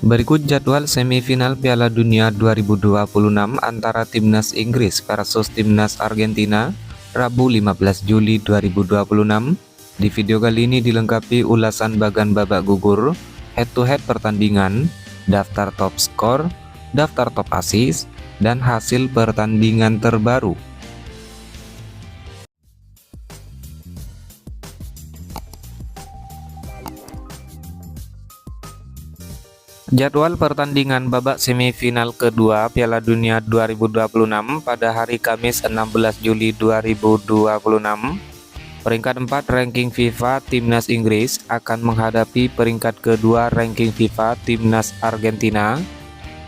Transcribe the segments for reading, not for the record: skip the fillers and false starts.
Berikut jadwal semifinal Piala Dunia 2026 antara Timnas Inggris versus Timnas Argentina, Rabu 15 Juli 2026. Di video kali ini dilengkapi ulasan bagan babak gugur, head-to-head pertandingan, daftar top skor, daftar top assist, dan hasil pertandingan terbaru. Jadwal pertandingan babak semifinal kedua Piala Dunia 2026 pada hari Kamis 16 Juli 2026. Peringkat 4 ranking FIFA Timnas Inggris akan menghadapi peringkat kedua ranking FIFA Timnas Argentina,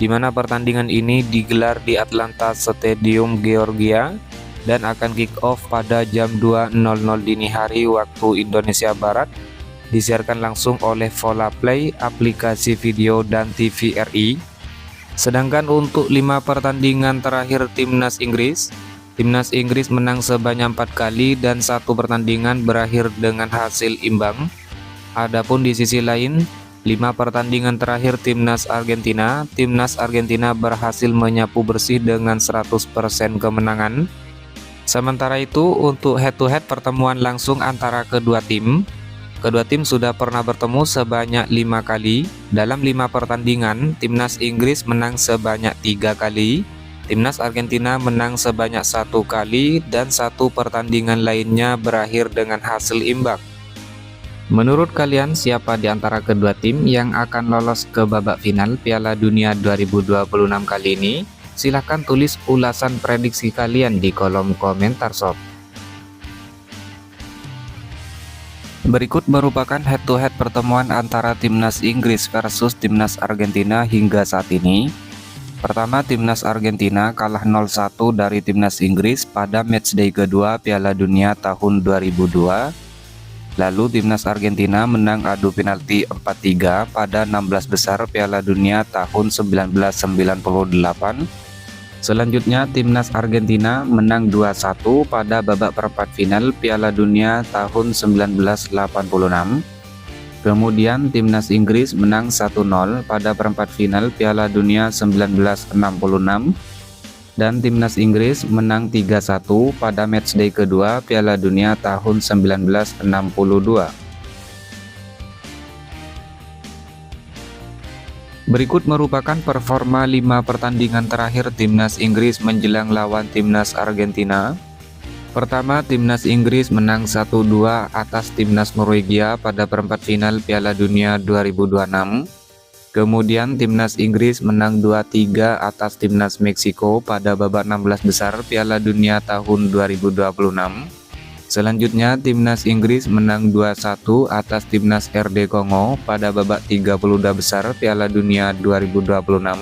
di mana pertandingan ini digelar di Atlanta Stadium, Georgia, dan akan kick off pada jam 2.00 dini hari waktu Indonesia Barat. Disiarkan langsung oleh Volaplay, aplikasi video dan TVRI. Sedangkan untuk 5 pertandingan terakhir Timnas Inggris menang sebanyak 4 kali dan 1 pertandingan berakhir dengan hasil imbang. Adapun di sisi lain, 5 pertandingan terakhir Timnas Argentina berhasil menyapu bersih dengan 100% kemenangan. Sementara itu, untuk head-to-head pertemuan langsung antara kedua tim sudah pernah bertemu sebanyak 5 kali. Dalam 5 pertandingan, Timnas Inggris menang sebanyak 3 kali, Timnas Argentina menang sebanyak 1 kali, dan 1 pertandingan lainnya berakhir dengan hasil imbang. Menurut kalian, siapa di antara kedua tim yang akan lolos ke babak final Piala Dunia 2026 kali ini? Silahkan tulis ulasan prediksi kalian di kolom komentar sob. Berikut merupakan head-to-head pertemuan antara Timnas Inggris versus Timnas Argentina hingga saat ini. Pertama, Timnas Argentina kalah 0-1 dari Timnas Inggris pada matchday kedua Piala Dunia tahun 2002. Lalu Timnas Argentina menang adu penalti 4-3 pada 16 besar Piala Dunia tahun 1998. Selanjutnya, Timnas Argentina menang 2-1 pada babak perempat final Piala Dunia tahun 1986. Kemudian, Timnas Inggris menang 1-0 pada perempat final Piala Dunia 1966. Dan Timnas Inggris menang 3-1 pada matchday kedua Piala Dunia tahun 1962. Berikut merupakan performa 5 pertandingan terakhir Timnas Inggris menjelang lawan Timnas Argentina. Pertama, Timnas Inggris menang 1-2 atas Timnas Norwegia pada perempat final Piala Dunia 2026. Kemudian Timnas Inggris menang 2-3 atas Timnas Meksiko pada babak 16 besar Piala Dunia tahun 2026. Selanjutnya, Timnas Inggris menang 2-1 atas Timnas RD Kongo pada babak 32 besar Piala Dunia 2026.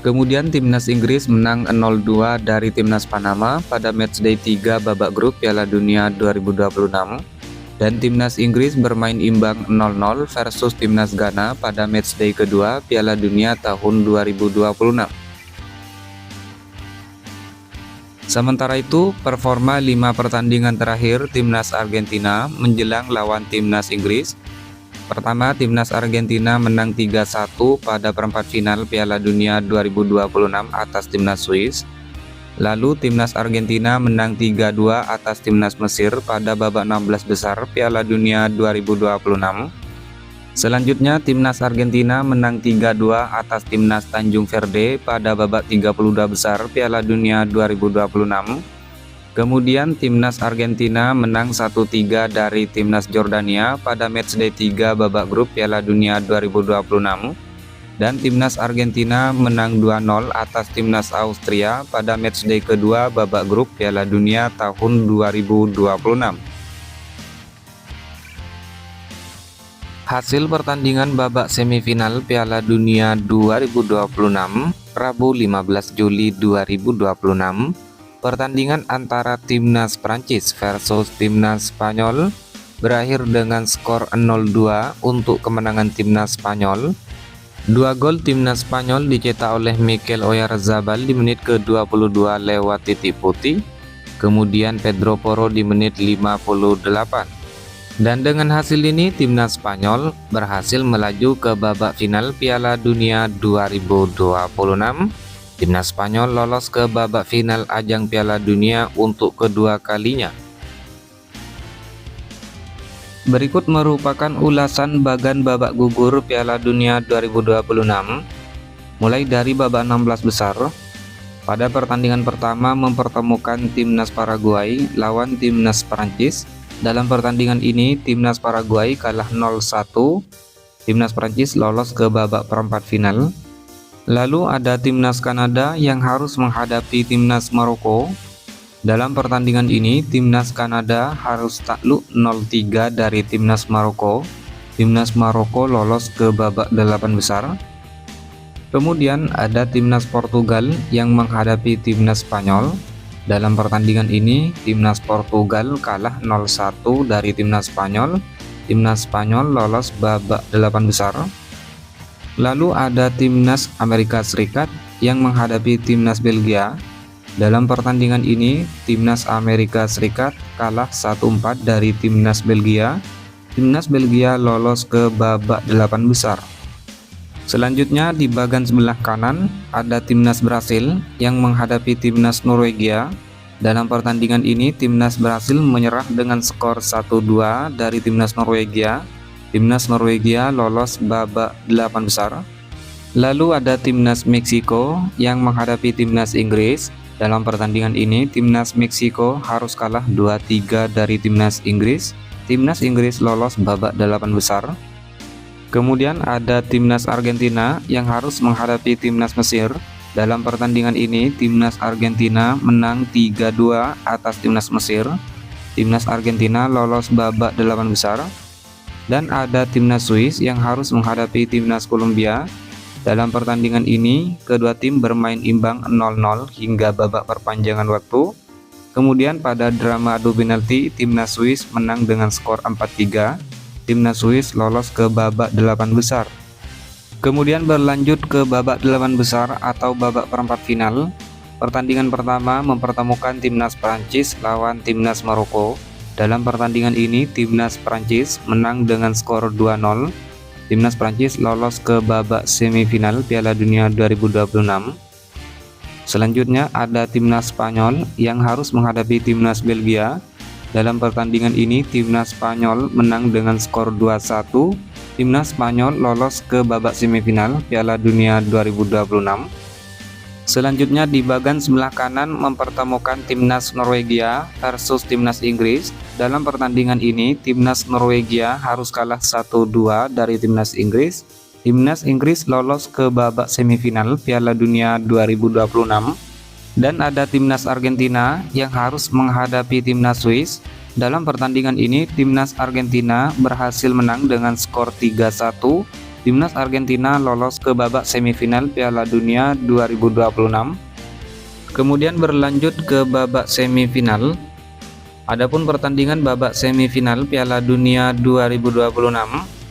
Kemudian Timnas Inggris menang 0-2 dari Timnas Panama pada matchday 3 babak grup Piala Dunia 2026. Dan Timnas Inggris bermain imbang 0-0 versus Timnas Ghana pada matchday kedua Piala Dunia tahun 2026. Sementara itu, performa 5 pertandingan terakhir Timnas Argentina menjelang lawan Timnas Inggris. Pertama, Timnas Argentina menang 3-1 pada perempat final Piala Dunia 2026 atas Timnas Swiss. Lalu Timnas Argentina menang 3-2 atas Timnas Mesir pada babak 16 besar Piala Dunia 2026. Selanjutnya, Timnas Argentina menang 3-2 atas Timnas Tanjung Verde pada babak 32 besar Piala Dunia 2026. Kemudian Timnas Argentina menang 1-3 dari Timnas Jordania pada matchday 3 babak grup Piala Dunia 2026. Dan Timnas Argentina menang 2-0 atas Timnas Austria pada matchday kedua babak grup Piala Dunia tahun 2026. Hasil pertandingan babak semifinal Piala Dunia 2026 Rabu 15 Juli 2026. Pertandingan antara Timnas Prancis versus Timnas Spanyol berakhir dengan skor 0-2 untuk kemenangan Timnas Spanyol. 2 gol Timnas Spanyol dicetak oleh Mikel Oyarzabal di menit ke-22 lewat titik putih. Kemudian Pedro Porro di menit 58. Dan dengan hasil ini, timnas Spanyol berhasil melaju ke babak final Piala Dunia 2026. Timnas Spanyol lolos ke babak final ajang Piala Dunia untuk kedua kalinya. Berikut merupakan ulasan bagan babak gugur Piala Dunia 2026, mulai dari babak 16 besar. Pada pertandingan pertama mempertemukan timnas Paraguay lawan timnas Prancis. Dalam pertandingan ini, timnas Paraguay kalah 0-1. Timnas Prancis lolos ke babak perempat final. Lalu ada timnas Kanada yang harus menghadapi timnas Maroko. Dalam pertandingan ini, timnas Kanada harus takluk 0-3 dari timnas Maroko. Timnas Maroko lolos ke babak 8 besar. Kemudian ada timnas Portugal yang menghadapi timnas Spanyol. Dalam pertandingan ini, timnas Portugal kalah 0-1 dari timnas Spanyol. Timnas Spanyol lolos babak 8 besar. Lalu ada timnas Amerika Serikat yang menghadapi timnas Belgia. Dalam pertandingan ini, timnas Amerika Serikat kalah 1-4 dari timnas Belgia. Timnas Belgia lolos ke babak 8 besar. Selanjutnya di bagian sebelah kanan ada timnas Brasil yang menghadapi timnas Norwegia. Dalam pertandingan ini timnas Brasil menyerah dengan skor 1-2 dari timnas Norwegia. Timnas Norwegia lolos babak 8 besar. Lalu ada timnas Meksiko yang menghadapi timnas Inggris. Dalam pertandingan ini timnas Meksiko harus kalah 2-3 dari timnas Inggris. Timnas Inggris lolos babak 8 besar. Kemudian ada timnas Argentina yang harus menghadapi timnas Mesir. Dalam pertandingan ini, timnas Argentina menang 3-2 atas timnas Mesir. Timnas Argentina lolos babak 8 besar. Dan ada timnas Swiss yang harus menghadapi timnas Kolombia. Dalam pertandingan ini, kedua tim bermain imbang 0-0 hingga babak perpanjangan waktu. Kemudian pada drama adu penalti, timnas Swiss menang dengan skor 4-3. Timnas Swiss lolos ke babak 8 besar. Kemudian berlanjut ke babak 8 besar atau babak perempat final. Pertandingan pertama mempertemukan timnas Prancis lawan timnas Maroko. Dalam pertandingan ini timnas Prancis menang dengan skor 2-0. Timnas Prancis lolos ke babak semifinal Piala Dunia 2026. Selanjutnya ada timnas Spanyol yang harus menghadapi timnas Belgia. Dalam pertandingan ini timnas Spanyol menang dengan skor 2-1. Timnas Spanyol lolos ke babak semifinal Piala Dunia 2026. Selanjutnya di bagian sebelah kanan mempertemukan timnas Norwegia versus timnas Inggris. Dalam pertandingan ini timnas Norwegia harus kalah 1-2 dari timnas Inggris. Timnas Inggris lolos ke babak semifinal Piala Dunia 2026. Dan ada timnas Argentina yang harus menghadapi timnas Swiss. Dalam pertandingan ini timnas Argentina berhasil menang dengan skor 3-1. Timnas Argentina lolos ke babak semifinal Piala Dunia 2026. Kemudian berlanjut ke babak semifinal. Adapun pertandingan babak semifinal Piala Dunia 2026,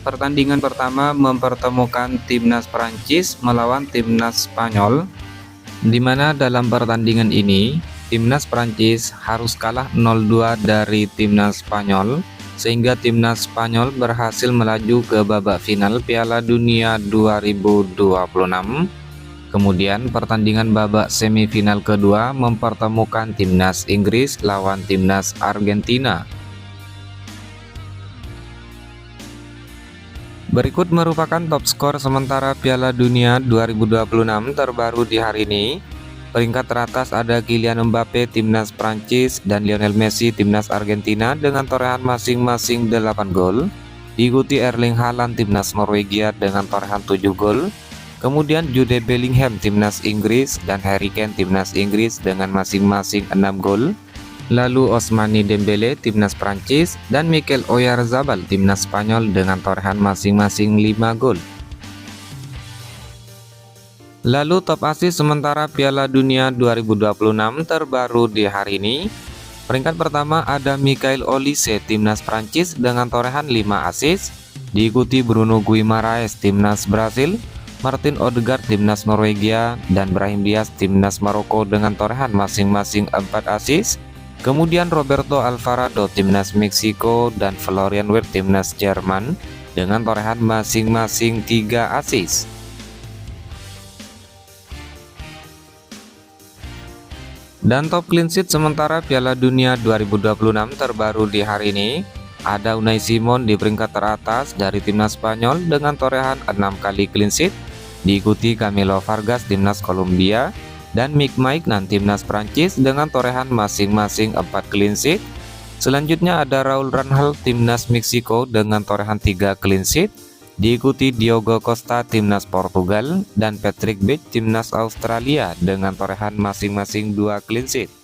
pertandingan pertama mempertemukan timnas Prancis melawan timnas Spanyol. Di mana dalam pertandingan ini timnas Prancis harus kalah 0-2 dari timnas Spanyol, sehingga timnas Spanyol berhasil melaju ke babak final Piala Dunia 2026. Kemudian pertandingan babak semifinal kedua mempertemukan timnas Inggris lawan timnas Argentina. Berikut merupakan top skor sementara Piala Dunia 2026 terbaru di hari ini. Peringkat teratas ada Kylian Mbappe timnas Prancis dan Lionel Messi timnas Argentina dengan torehan masing-masing 8 gol. Diikuti Erling Haaland timnas Norwegia dengan torehan 7 gol. Kemudian Jude Bellingham timnas Inggris dan Harry Kane timnas Inggris dengan masing-masing 6 gol. Lalu Ousmane Dembele timnas Prancis dan Mikel Oyarzabal timnas Spanyol dengan torehan masing-masing 5 gol. Lalu top assist sementara Piala Dunia 2026 terbaru di hari ini. Peringkat pertama ada Michael Olise timnas Prancis dengan torehan 5 assist. Diikuti Bruno Guimaraes timnas Brasil, Martin Odegaard timnas Norwegia, dan Brahim Diaz timnas Maroko dengan torehan masing-masing 4 assist. Kemudian Roberto Alvarado timnas Meksiko dan Florian Wirtz timnas Jerman dengan torehan masing-masing 3 assist. Dan top clean sheet sementara Piala Dunia 2026 terbaru di hari ini, ada Unai Simon di peringkat teratas dari timnas Spanyol dengan torehan 6 kali clean sheet, diikuti Camilo Vargas timnas Kolombia dan Mick Maignan timnas Prancis dengan torehan masing-masing 4 clean sheet. Selanjutnya ada Raul Ranhal timnas Meksiko dengan torehan 3 clean sheet, diikuti Diogo Costa timnas Portugal dan Patrick Bach timnas Australia dengan torehan masing-masing 2 clean sheet.